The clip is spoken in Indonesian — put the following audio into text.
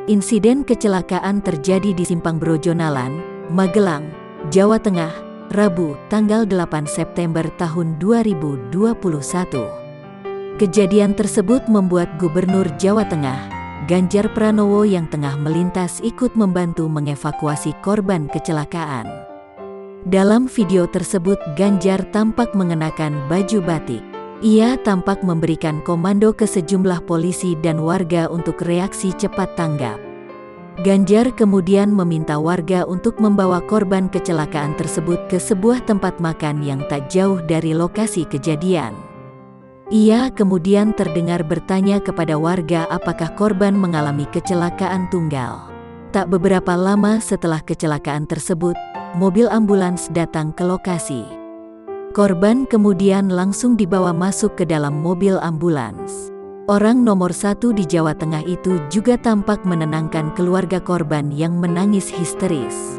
Insiden kecelakaan terjadi di Simpang Brojonalan, Magelang, Jawa Tengah, Rabu, tanggal 8 September tahun 2021. Kejadian tersebut membuat Gubernur Jawa Tengah, Ganjar Pranowo yang tengah melintas ikut membantu mengevakuasi korban kecelakaan. Dalam video tersebut Ganjar tampak mengenakan baju batik. Ia tampak memberikan komando ke sejumlah polisi dan warga untuk reaksi cepat tanggap. Ganjar kemudian meminta warga untuk membawa korban kecelakaan tersebut ke sebuah tempat makan yang tak jauh dari lokasi kejadian. Ia kemudian terdengar bertanya kepada warga apakah korban mengalami kecelakaan tunggal. Tak beberapa lama setelah kecelakaan tersebut, mobil ambulans datang ke lokasi. Korban kemudian langsung dibawa masuk ke dalam mobil ambulans. Orang nomor 1 di Jawa Tengah itu juga tampak menenangkan keluarga korban yang menangis histeris.